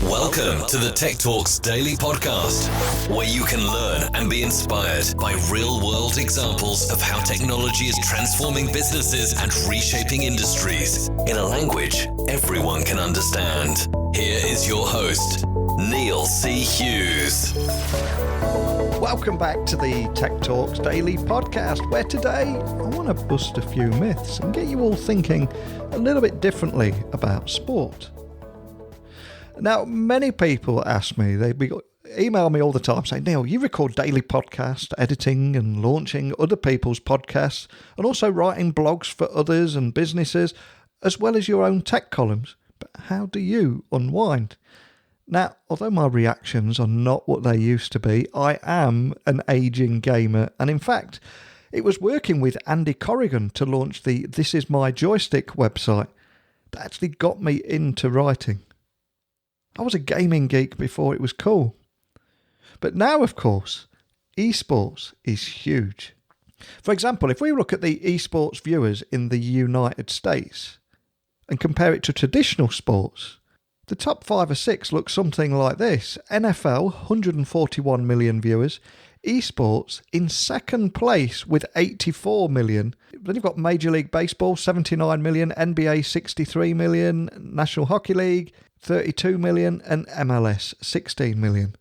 Welcome to the Tech Talks Daily Podcast, where you can learn and be inspired by real-world examples of how technology is transforming businesses and reshaping industries in a language everyone can understand. Here is your host, Neil C. Hughes. Welcome back to the Tech Talks Daily Podcast, where today I want to bust a few myths and get you all thinking a little bit differently about sport. Now, many people ask me, email me all the time saying, Neil, you record daily podcast editing and launching other people's podcasts and also writing blogs for others and businesses, as well as your own tech columns. But how do you unwind? Now, although my reactions are not what they used to be, I am an aging gamer. And in fact, it was working with Andy Corrigan to launch the This Is My Joystick website that actually got me into writing. I was a gaming geek before it was cool. But now, of course, eSports is huge. For example, if we look at the eSports viewers in the United States and compare it to traditional sports, the top 5 or 6 look something like this. NFL, 141 million viewers. eSports in second place with 84 million. Then you've got Major League Baseball, 79 million. NBA, 63 million. National Hockey League, 32 million. And MLS, 16 million.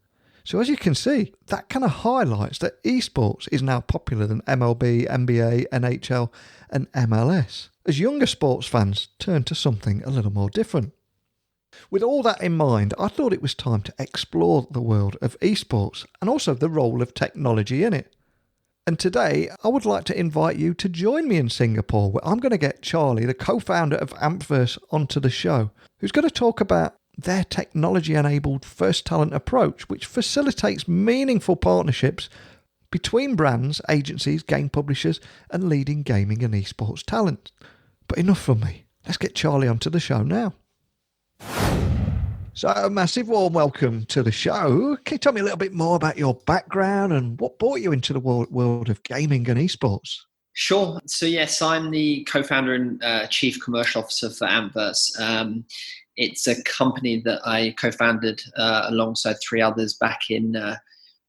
So as you can see, that kind of highlights that eSports is now popular than MLB, NBA, NHL and MLS, as younger sports fans turn to something a little more different. With all that in mind, I thought it was time to explore the world of eSports and also the role of technology in it. And today, I would like to invite you to join me in Singapore, where I'm going to get Charlie, the co-founder of Ampverse, onto the show, who's going to talk about their technology-enabled first talent approach, which facilitates meaningful partnerships between brands, agencies, game publishers, and leading gaming and eSports talent. But enough from me. Let's get Charlie onto the show now. So, a massive warm welcome to the show. Can you tell me a little bit more about your background and what brought you into the world of gaming and esports? Sure. So, yes, I'm the co-founder and chief commercial officer for Ampverse. It's a company that I co-founded alongside 3 others back in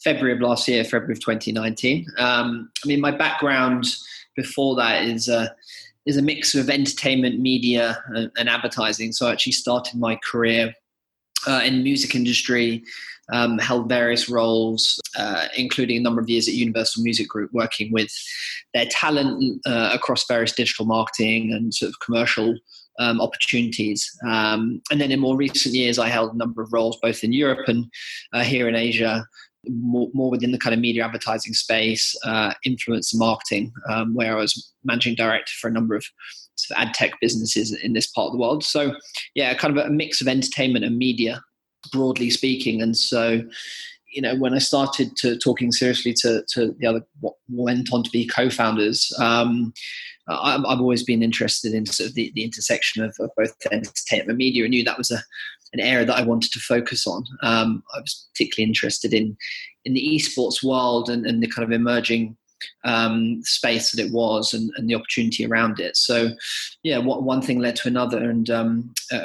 February of last year, February of 2019. My background before that is a mix of entertainment, media, and advertising. So I actually started my career in the music industry, held various roles, including a number of years at Universal Music Group, working with their talent across various digital marketing and sort of commercial opportunities. And then in more recent years, I held a number of roles both in Europe and here in Asia, more within the kind of media advertising space, influence and marketing, where I was managing director for a number of sort of ad tech businesses in this part of the world. So yeah, kind of a mix of entertainment and media, broadly speaking. And so, when I started talking seriously to the other, what went on to be co-founders, I've always been interested in sort of the intersection of both entertainment and media, and knew that was an area that I wanted to focus on. I was particularly interested in the esports world and the kind of emerging space that it was and the opportunity around it. So yeah, one thing led to another, and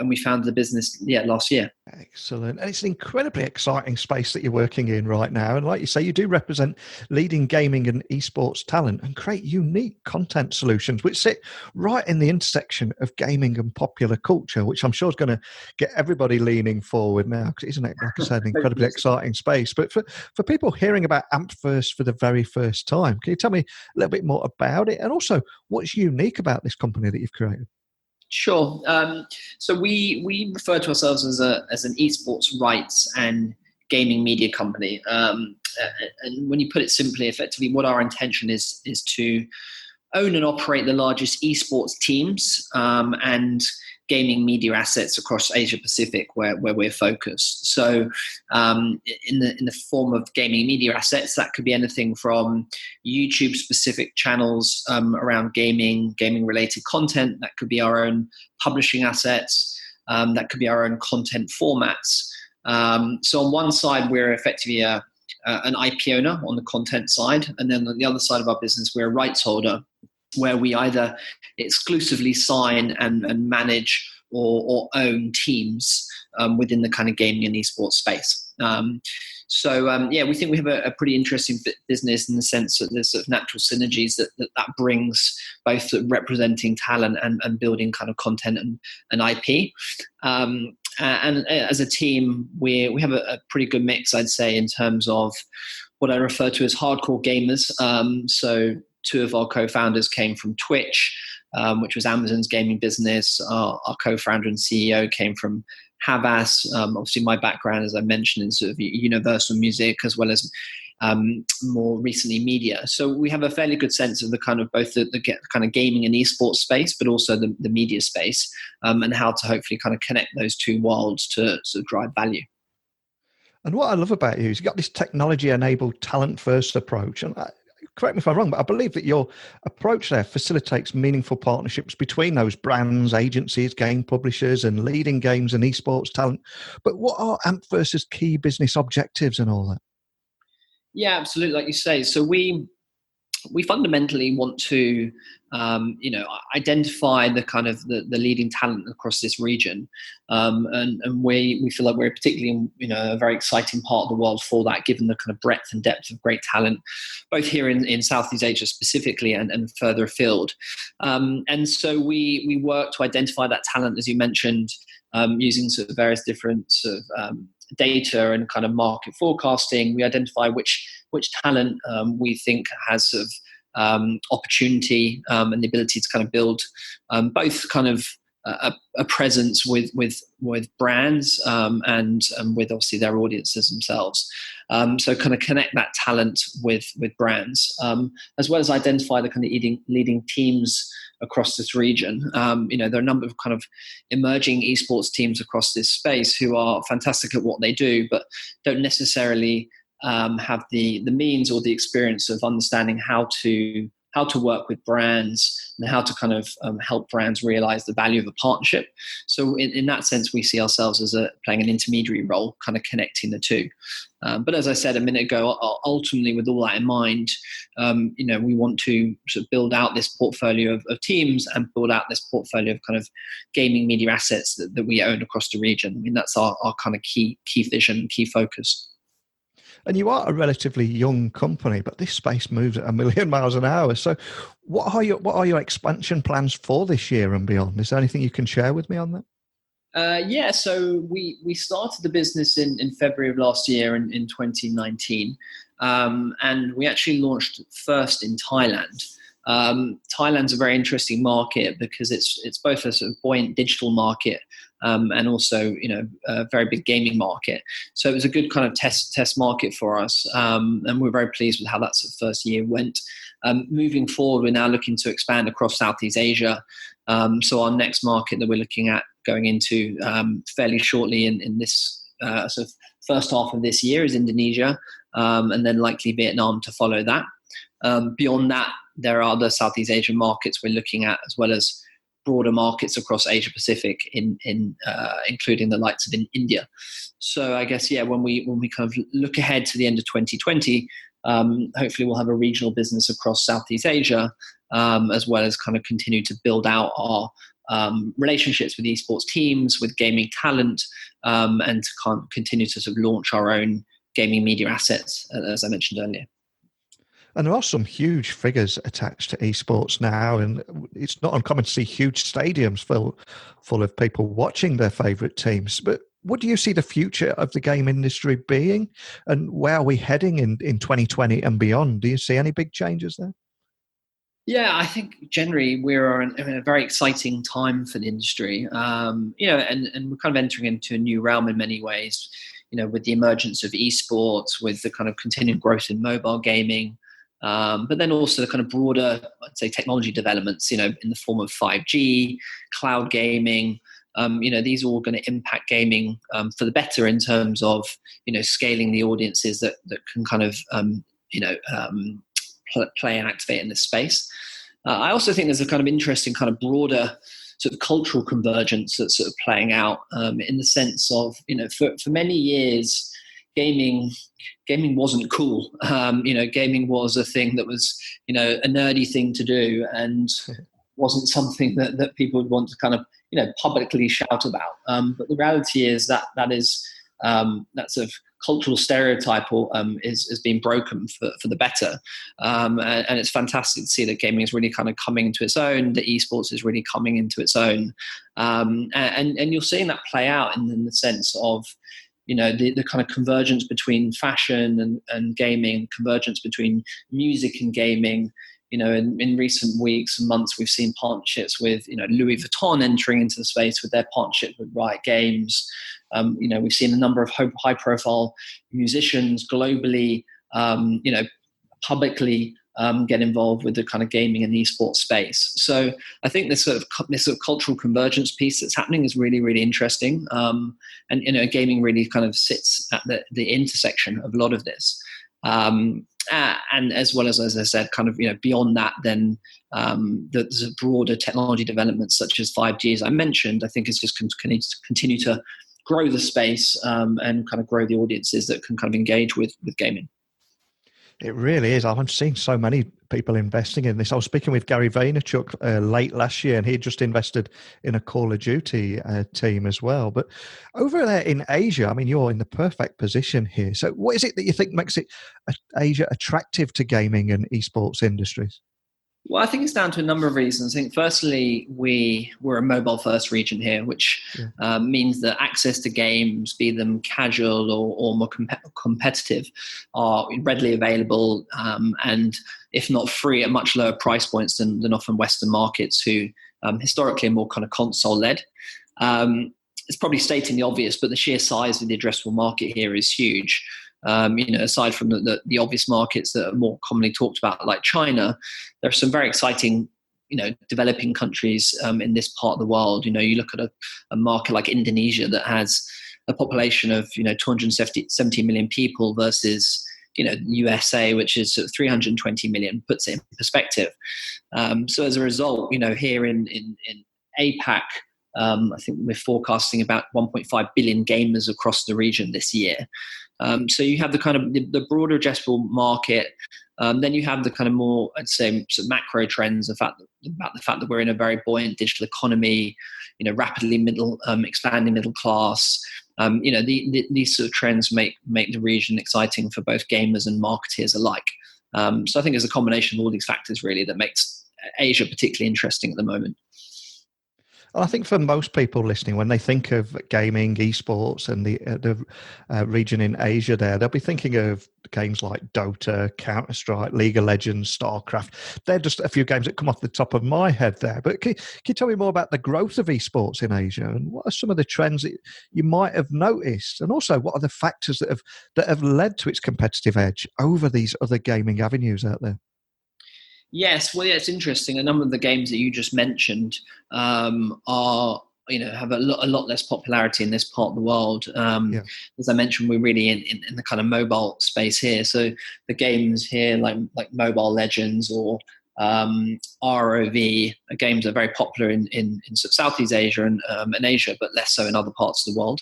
we founded the business last year. Excellent. And it's an incredibly exciting space that you're working in right now. And like you say, you do represent leading gaming and esports talent and create unique content solutions which sit right in the intersection of gaming and popular culture, which I'm sure is going to get everybody leaning forward now, because isn't it, like I said, an incredibly exciting space. But for people hearing about Ampverse for the very first time, can you tell me a little bit more about it and also what's unique about this company that you've created? Sure. So we refer to ourselves as an esports rights and gaming media company. And when you put it simply, effectively, what our intention is to own and operate the largest esports teams and gaming media assets across Asia Pacific, where we're focused. So in the form of gaming media assets, that could be anything from YouTube specific channels around gaming related content. That could be our own publishing assets. That could be our own content formats. So on one side, we're effectively an IP owner on the content side. And then on the other side of our business, we're a rights holder, where we either exclusively sign and manage or own teams within the kind of gaming and esports space. We think we have a pretty interesting business in the sense that there's sort of natural synergies that brings, both representing talent and building kind of content and IP. And as a team, we have a pretty good mix, I'd say, in terms of what I refer to as hardcore gamers. So two of our co-founders came from Twitch, which was Amazon's gaming business. Our co-founder and CEO came from Havas. Obviously, my background, as I mentioned, in sort of universal music as well as more recently media. So we have a fairly good sense of the kind of both the kind of gaming and esports space, but also the media space, and how to hopefully kind of connect those two worlds to sort of drive value. And what I love about you is you've got this technology-enabled talent-first approach. And correct me if I'm wrong, but I believe that your approach there facilitates meaningful partnerships between those brands, agencies, game publishers, and leading games and esports talent. But what are Ampverse's key business objectives and all that? Yeah, absolutely. Like you say, so we fundamentally want to, identify the kind of the leading talent across this region, and we feel like we're particularly in a very exciting part of the world for that, given the kind of breadth and depth of great talent, both here in Southeast Asia specifically and further afield. And so we work to identify that talent, as you mentioned, using sort of various different sort of data and kind of market forecasting. We identify which talent we think has sort of opportunity and the ability to kind of build both kind of a presence with brands and with obviously their audiences themselves. So kind of connect that talent with brands, as well as identify the kind of leading teams across this region. There are a number of kind of emerging esports teams across this space who are fantastic at what they do, but don't necessarily have the means or the experience of understanding how to work with brands and how to kind of help brands realize the value of a partnership. So in that sense, we see ourselves as playing an intermediary role, kind of connecting the two. But as I said a minute ago, ultimately with all that in mind, we want to sort of build out this portfolio of teams and build out this portfolio of kind of gaming media assets that we own across the region. I mean, that's our kind of key vision, key focus. And you are a relatively young company, but this space moves at 1,000,000 miles an hour. So what are your expansion plans for this year and beyond? Is there anything you can share with me on that? So we started the business in February of last year in 2019. And we actually launched first in Thailand. Thailand's a very interesting market because it's both a sort of buoyant digital market and also a very big gaming market. So it was a good kind of test market for us, and we're very pleased with how that sort of first year went. Moving forward, we're now looking to expand across Southeast Asia. So our next market that we're looking at going into fairly shortly in this sort of first half of this year is Indonesia, and then likely Vietnam to follow that. Beyond that, there are other Southeast Asian markets we're looking at, as well as broader markets across Asia Pacific, including the likes of India. So I guess when we kind of look ahead to the end of 2020, hopefully we'll have a regional business across Southeast Asia, as well as kind of continue to build out our relationships with esports teams, with gaming talent, and to continue to sort of launch our own gaming media assets, as I mentioned earlier. And there are some huge figures attached to esports now, and it's not uncommon to see huge stadiums full of people watching their favourite teams. But what do you see the future of the game industry being, and where are we heading in 2020 and beyond? Do you see any big changes there? Yeah, I think generally we're in a very exciting time for the industry, and we're kind of entering into a new realm in many ways, with the emergence of esports, with the kind of continued growth in mobile gaming, but then also the kind of broader, I'd say, technology developments, in the form of 5G, cloud gaming. These are all going to impact gaming for the better in terms of, scaling the audiences that can kind of, play and activate in this space. I also think there's a kind of interesting kind of broader sort of cultural convergence that's sort of playing out in the sense of, for many years, gaming wasn't cool. Gaming was a thing that was, a nerdy thing to do. And wasn't something that people would want to kind of, publicly shout about. But the reality is that is that sort of cultural stereotype is being broken for the better. And it's fantastic to see that gaming is really kind of coming into its own, that esports is really coming into its own. And you're seeing that play out in the sense of, the kind of convergence between fashion and gaming, convergence between music and gaming. In recent weeks and months, we've seen partnerships with, Louis Vuitton entering into the space with their partnership with Riot Games. We've seen a number of high-profile musicians globally, publicly get involved with the kind of gaming and esports space. So I think this sort of cultural convergence piece that's happening is really, really interesting. And gaming really kind of sits at the intersection of a lot of this. And as well as I said, kind of, beyond that, then the broader technology developments such as 5G, as I mentioned, I think is just continue to grow the space and kind of grow the audiences that can kind of engage with gaming. It really is. I'm seeing so many people investing in this. I was speaking with Gary Vaynerchuk late last year, and he had just invested in a Call of Duty team as well. But over there in Asia, I mean, you're in the perfect position here. So what is it that you think makes Asia attractive to gaming and esports industries? Well, I think it's down to a number of reasons. I think firstly, we're a mobile-first region here, which means that access to games, be them casual or more competitive, are readily available and, if not free, at much lower price points than often Western markets, who historically are more kind of console-led. It's probably stating the obvious, but the sheer size of the addressable market here is huge. Aside from the obvious markets that are more commonly talked about, like China, there are some very exciting, developing countries in this part of the world. You look at a market like Indonesia that has a population of 270 million people versus USA, which is sort of 320 million, puts it in perspective. So as a result, here in APAC, I think we're forecasting about 1.5 billion gamers across the region this year. So you have the kind of the broader addressable market. Then you have the kind of more, I'd say, sort of macro trends about the fact that we're in a very buoyant digital economy, rapidly expanding middle class. These sort of trends make the region exciting for both gamers and marketeers alike. So I think it's a combination of all these factors really that makes Asia particularly interesting at the moment. Well, I think for most people listening, when they think of gaming, esports, and the region in Asia they'll be thinking of games like Dota, Counter-Strike, League of Legends, StarCraft. They're just a few games that come off the top of my head there. But can you tell me more about the growth of esports in Asia, and what are some of the trends that you might have noticed? And also, what are the factors that have led to its competitive edge over these other gaming avenues out there? Yes, well, yeah, it's interesting. A number of the games that you just mentioned have a lot less popularity in this part of the world. As I mentioned, we're really in the kind of mobile space here. So the games here, like Mobile Legends or ROV, games are very popular in Southeast Asia and Asia, but less so in other parts of the world.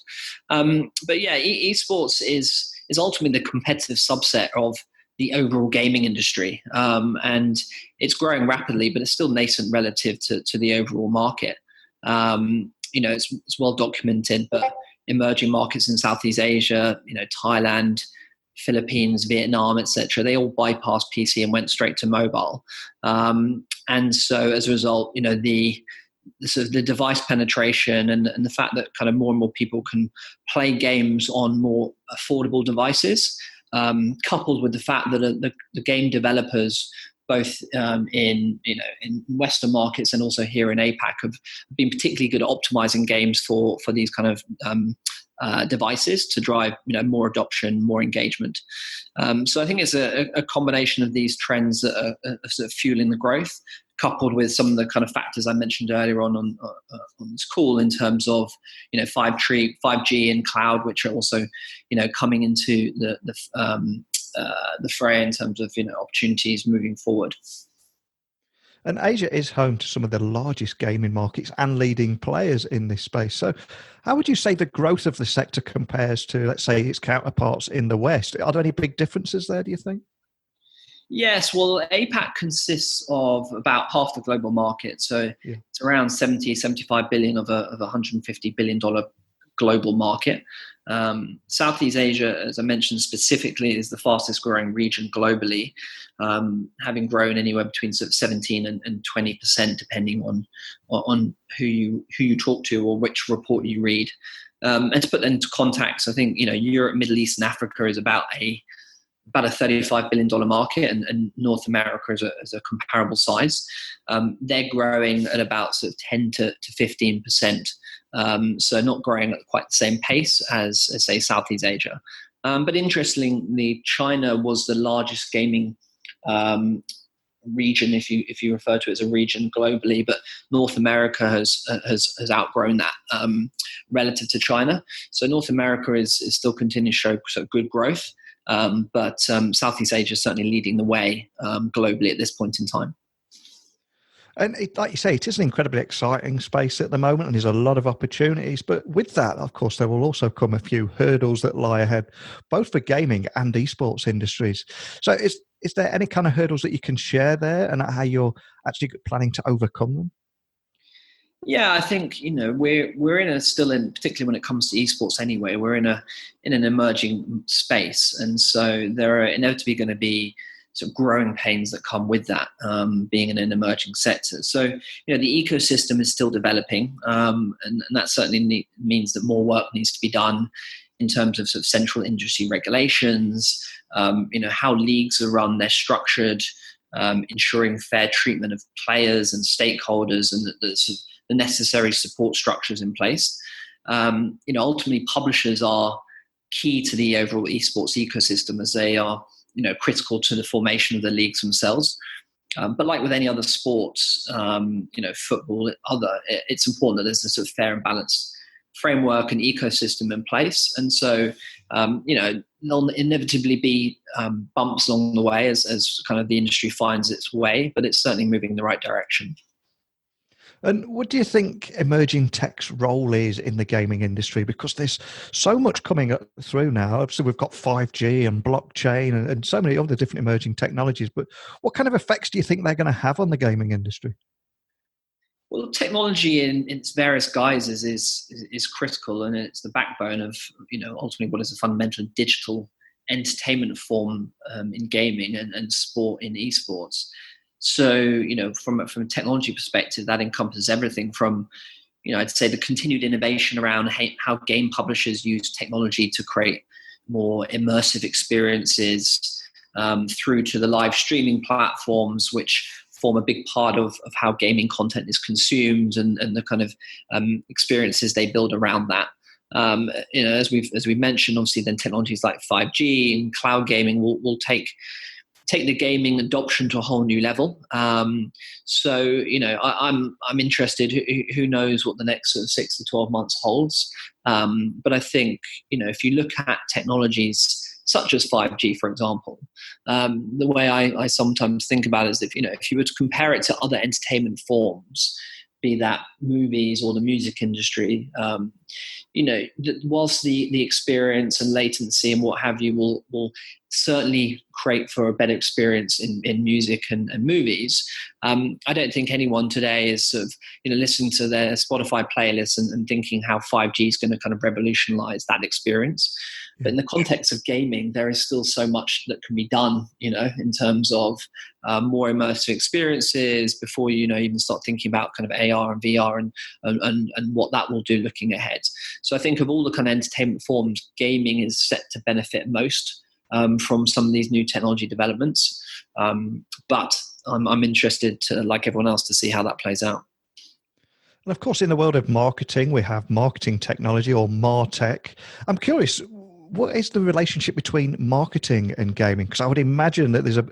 But yeah, esports is ultimately the competitive subset of the overall gaming industry. And it's growing rapidly, but it's still nascent relative to the overall market. It's well documented, but emerging markets in Southeast Asia, Thailand, Philippines, Vietnam, etc., they all bypassed PC and went straight to mobile. And so as a result, the device penetration and the fact that kind of more and more people can play games on more affordable devices, coupled with the fact that the game developers, both in Western markets and also here in APAC, have been particularly good at optimizing games for these kind of devices to drive more adoption, more engagement. So I think it's a combination of these trends that are sort of fueling the growth, coupled with some of the kind of factors I mentioned earlier on this call in terms of 5G and cloud, which are also coming into the fray in terms of opportunities moving forward. And Asia is home to some of the largest gaming markets and leading players in this space. So how would you say the growth of the sector compares to, let's say, its counterparts in the West? Are there any big differences there, do you think? Yes, well, APAC consists of about half the global market. So it's around 75 billion of a $150 billion global market. Southeast Asia, as I mentioned specifically, is the fastest growing region globally, having grown anywhere between sort of 17 and 20%, depending on who you talk to or which report you read. And to put that into context, I think Europe, Middle East, and Africa is about a $35 billion market, and North America is a comparable size. They're growing at about sort of 10 to 15%. So not growing at quite the same pace as say, Southeast Asia. But interestingly, China was the largest gaming region, if you refer to it as a region globally, but North America has outgrown that relative to China. So North America is still continuing to show sort of good growth. But Southeast Asia is certainly leading the way globally at this point in time. And like you say, it is an incredibly exciting space at the moment, and there's a lot of opportunities. But with that, of course, there will also come a few hurdles that lie ahead, both for gaming and esports industries. So is there any kind of hurdles that you can share there, and how you're actually planning to overcome them? Yeah, I think we're particularly when it comes to esports anyway, we're in an emerging space, and so there are inevitably going to be sort of growing pains that come with that, being in an emerging sector. So the ecosystem is still developing, and that certainly means that more work needs to be done in terms of sort of central industry regulations, how leagues are run, they're structured, ensuring fair treatment of players and stakeholders, and the necessary support structures in place. Ultimately, publishers are key to the overall esports ecosystem, as they are, critical to the formation of the leagues themselves. But like with any other sports, football, it's important that there's a sort of fair and balanced framework and ecosystem in place. And so, there'll inevitably be bumps along the way as kind of the industry finds its way, but it's certainly moving in the right direction. And what do you think emerging tech's role is in the gaming industry? Because there's so much coming through now. Obviously, we've got 5G and blockchain and so many other different emerging technologies. But what kind of effects do you think they're going to have on the gaming industry? Well, technology in its various guises is critical, and it's the backbone of ultimately what is a fundamental digital entertainment form in gaming and sport in esports. So, from a technology perspective, that encompasses everything from, I'd say the continued innovation around how game publishers use technology to create more immersive experiences, through to the live streaming platforms, which form a big part of how gaming content is consumed and the kind of experiences they build around that. As we've mentioned, obviously, then technologies like 5G and cloud gaming will take the gaming adoption to a whole new level. So, I'm interested. Who knows what the next sort of 6 to 12 months holds? But I think, if you look at technologies such as 5G, for example, the way I sometimes think about it is if you were to compare it to other entertainment forms, be that movies or the music industry, whilst the experience and latency and what have you will certainly create for a better experience in music and movies, I don't think anyone today is sort of listening to their Spotify playlists and thinking how 5G is going to kind of revolutionize that experience. But in the context of gaming, there is still so much that can be done, in terms of more immersive experiences before you even start thinking about kind of AR and VR and what that will do looking ahead. So I think of all the kind of entertainment forms, gaming is set to benefit most from some of these new technology developments. But I'm interested to, like everyone else, to see how that plays out. And of course, in the world of marketing, we have marketing technology, or MarTech. I'm curious, what is the relationship between marketing and gaming? Because I would imagine that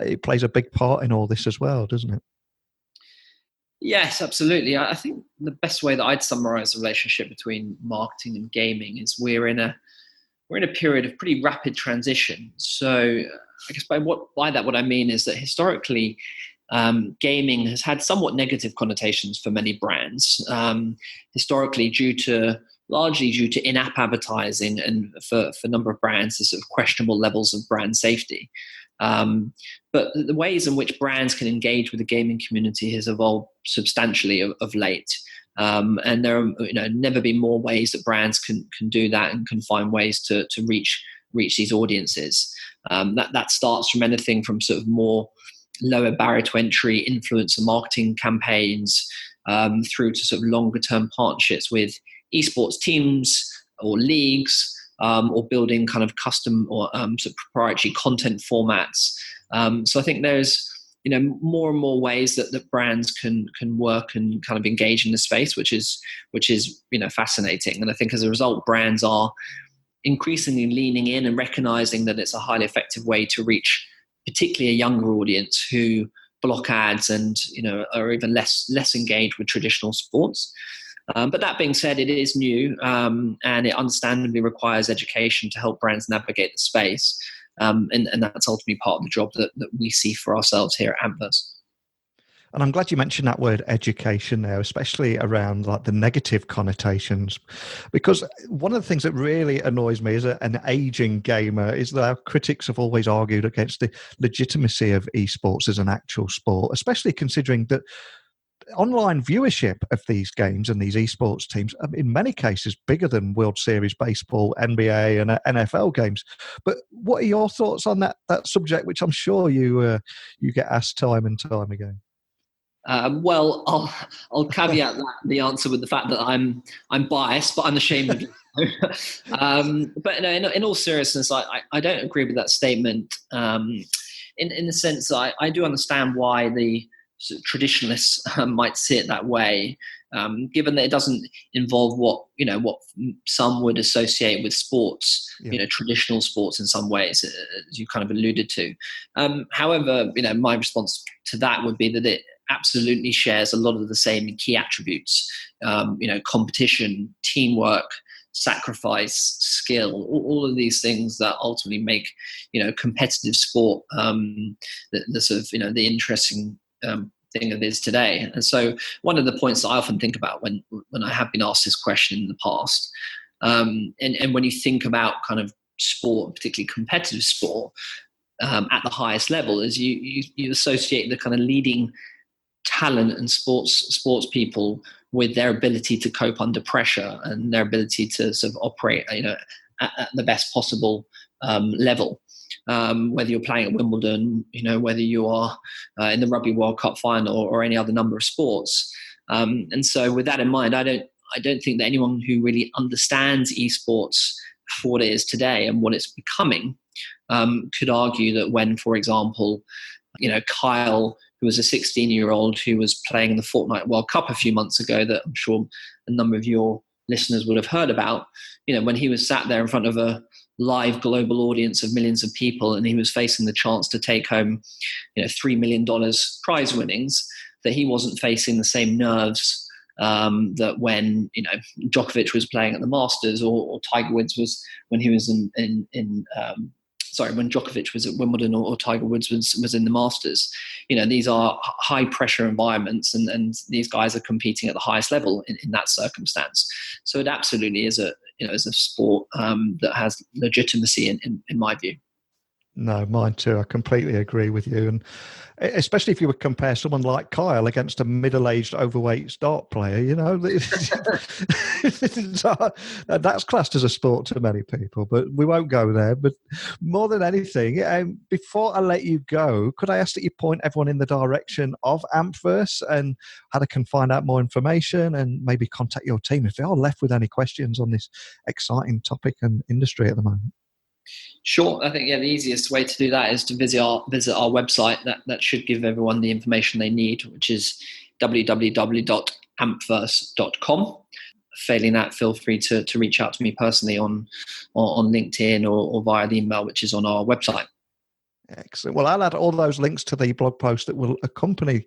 it plays a big part in all this as well, doesn't it? Yes, absolutely. I think the best way that I'd summarize the relationship between marketing and gaming is we're in a period of pretty rapid transition. So I guess by that what I mean is that historically, gaming has had somewhat negative connotations for many brands, historically largely due to in-app advertising, and for a number of brands, the sort of questionable levels of brand safety. But the ways in which brands can engage with the gaming community has evolved substantially of late. And there are never been more ways that brands can do that and can find ways to reach these audiences. That starts from anything from sort of more lower barrier to entry influencer marketing campaigns through to sort of longer term partnerships with eSports teams or leagues, or building kind of custom or sort of proprietary content formats. So I think there's more and more ways that brands can work and kind of engage in the space, which is fascinating. And I think as a result, brands are increasingly leaning in and recognizing that it's a highly effective way to reach particularly a younger audience who block ads and are even less engaged with traditional sports. But that being said, it is new, and it understandably requires education to help brands navigate the space. And that's ultimately part of the job that we see for ourselves here at Ampverse. And I'm glad you mentioned that word education there, especially around like the negative connotations, because one of the things that really annoys me as an aging gamer is that our critics have always argued against the legitimacy of esports as an actual sport, especially considering that online viewership of these games and these esports teams are in many cases bigger than World Series baseball, NBA and NFL games. But what are your thoughts on that subject, which I'm sure you get asked time and time again? Well, I'll caveat the answer with the fact that I'm biased, but I'm ashamed of it. But in all seriousness, I don't agree with that statement. In the sense that I do understand why the sort of traditionalists might see it that way, given that it doesn't involve what some would associate with sports, traditional sports in some ways, as you kind of alluded to. However, my response to that would be that it absolutely shares a lot of the same key attributes, competition, teamwork, sacrifice, skill, all of these things that ultimately make, competitive sport the sort of, the interesting thing it is today. And so one of the points that I often think about when I have been asked this question in the past, and when you think about kind of sport, particularly competitive sport, at the highest level, is you associate the kind of leading talent and sports people with their ability to cope under pressure and their ability to sort of operate, at the best possible level. Whether you're playing at Wimbledon, whether you are in the Rugby World Cup final or any other number of sports. And so with that in mind, I don't think that anyone who really understands esports for what it is today and what it's becoming could argue that when, for example, Kyle, who was a 16-year-old who was playing the Fortnite World Cup a few months ago, that I'm sure a number of your listeners would have heard about, when he was sat there in front of a live global audience of millions of people and he was facing the chance to take home, $3 million prize winnings, that he wasn't facing the same nerves that when, Djokovic was playing at the Masters or Tiger Woods was when he was when Djokovic was at Wimbledon or Tiger Woods was in the Masters. These are high pressure environments and these guys are competing at the highest level in that circumstance. So it absolutely is a sport that has legitimacy in my view. No, mine too. I completely agree with you. And especially if you would compare someone like Kyle against a middle-aged, overweight dart player, that's classed as a sport to many people, but we won't go there. But more than anything, before I let you go, could I ask that you point everyone in the direction of Ampverse and how they can find out more information and maybe contact your team if they are left with any questions on this exciting topic and industry at the moment? Sure. I think the easiest way to do that is to visit our website. That should give everyone the information they need, which is www.ampverse.com. Failing that, feel free to reach out to me personally on LinkedIn or via the email, which is on our website. Excellent. Well, I'll add all those links to the blog post that will accompany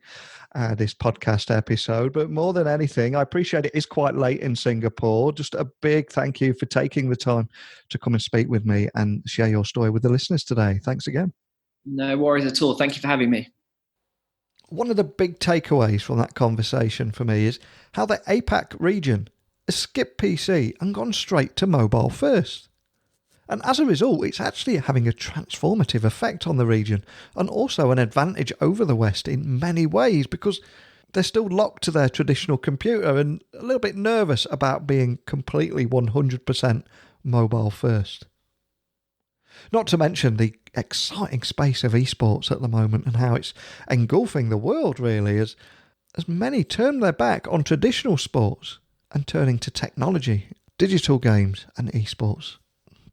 this podcast episode. But more than anything, I appreciate it is quite late in Singapore. Just a big thank you for taking the time to come and speak with me and share your story with the listeners today. Thanks again. No worries at all. Thank you for having me. One of the big takeaways from that conversation for me is how the APAC region has skipped PC and gone straight to mobile first. And as a result, it's actually having a transformative effect on the region, and also an advantage over the West in many ways, because they're still locked to their traditional computer and a little bit nervous about being completely 100% mobile first. Not to mention the exciting space of eSports at the moment and how it's engulfing the world, really, as many turn their back on traditional sports and turning to technology, digital games and eSports.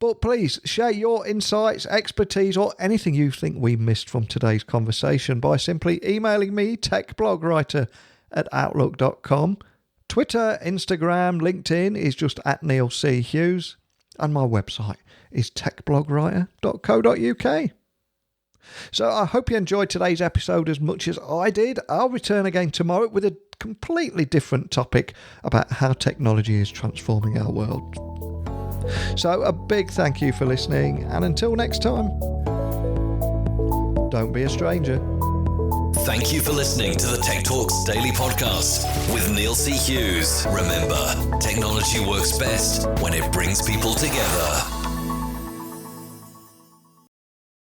But please share your insights, expertise, or anything you think we missed from today's conversation by simply emailing me, techblogwriter@outlook.com. Twitter, Instagram, LinkedIn is just @Neil C. Hughes, and my website is techblogwriter.co.uk. So I hope you enjoyed today's episode as much as I did. I'll return again tomorrow with a completely different topic about how technology is transforming our world. So a big thank you for listening, and until next time, don't be a stranger. Thank you for listening to the Tech Talks Daily Podcast with Neil C. Hughes. Remember, technology works best when it brings people together.